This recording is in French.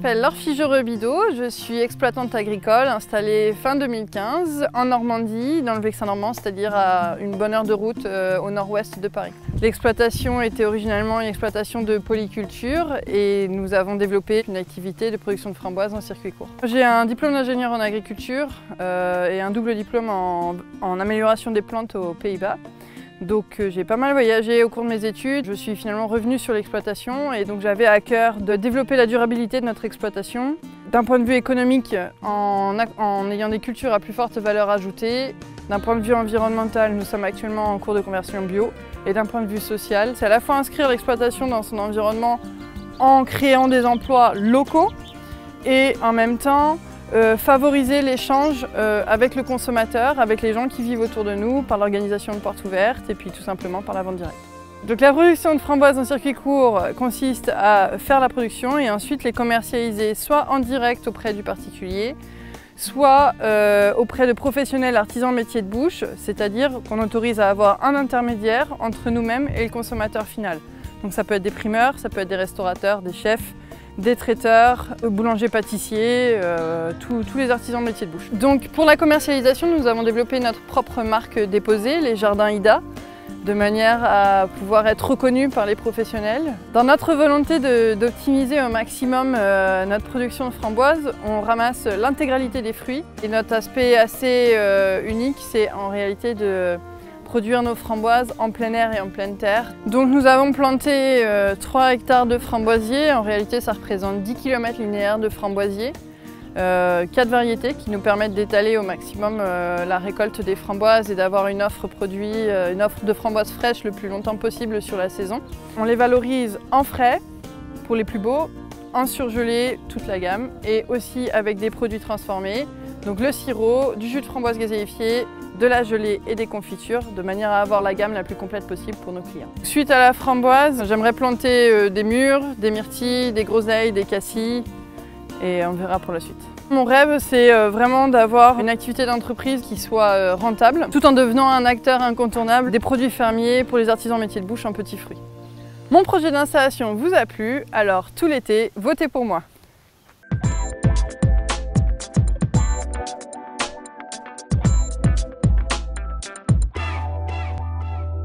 m'appelle Laure Figeureux-Bidault, je suis exploitante agricole installée fin 2015 en Normandie, dans le Vexin normand, c'est-à-dire à une bonne heure de route au nord-ouest de Paris. L'exploitation était originellement une exploitation de polyculture et nous avons développé une activité de production de framboises en circuit court. J'ai un diplôme d'ingénieur en agriculture et un double diplôme en amélioration des plantes aux Pays-Bas. Donc j'ai pas mal voyagé au cours de mes études, je suis finalement revenue sur l'exploitation et donc j'avais à cœur de développer la durabilité de notre exploitation. D'un point de vue économique, en ayant des cultures à plus forte valeur ajoutée. D'un point de vue environnemental, nous sommes actuellement en cours de conversion bio. Et d'un point de vue social, c'est à la fois inscrire l'exploitation dans son environnement en créant des emplois locaux et en même temps favoriser l'échange avec le consommateur, avec les gens qui vivent autour de nous, par l'organisation de portes ouvertes et puis tout simplement par la vente directe. Donc la production de framboises en circuit court consiste à faire la production et ensuite les commercialiser soit en direct auprès du particulier, soit auprès de professionnels artisans métiers de bouche, c'est-à-dire qu'on autorise à avoir un intermédiaire entre nous-mêmes et le consommateur final. Donc ça peut être des primeurs, ça peut être des restaurateurs, des chefs, des traiteurs, boulangers-pâtissiers, tous les artisans de métiers de bouche. Donc pour la commercialisation, nous avons développé notre propre marque déposée, les Jardins Ida, de manière à pouvoir être reconnus par les professionnels. Dans notre volonté d'optimiser au maximum notre production de framboises, on ramasse l'intégralité des fruits. Et notre aspect assez unique, c'est en réalité de produire nos framboises en plein air et en pleine terre. Donc nous avons planté 3 hectares de framboisiers, en réalité ça représente 10 km linéaires de framboisiers, 4 variétés qui nous permettent d'étaler au maximum la récolte des framboises et d'avoir une offre de framboises fraîches le plus longtemps possible sur la saison. On les valorise en frais pour les plus beaux, en surgelé, toute la gamme, et aussi avec des produits transformés, donc le sirop, du jus de framboise gazéifié, de la gelée et des confitures, de manière à avoir la gamme la plus complète possible pour nos clients. Suite à la framboise, j'aimerais planter des mûres, des myrtilles, des groseilles, des cassis, et on verra pour la suite. Mon rêve, c'est vraiment d'avoir une activité d'entreprise qui soit rentable, tout en devenant un acteur incontournable des produits fermiers pour les artisans métiers de bouche en petits fruits. Mon projet d'installation vous a plu, alors tout l'été, votez pour moi.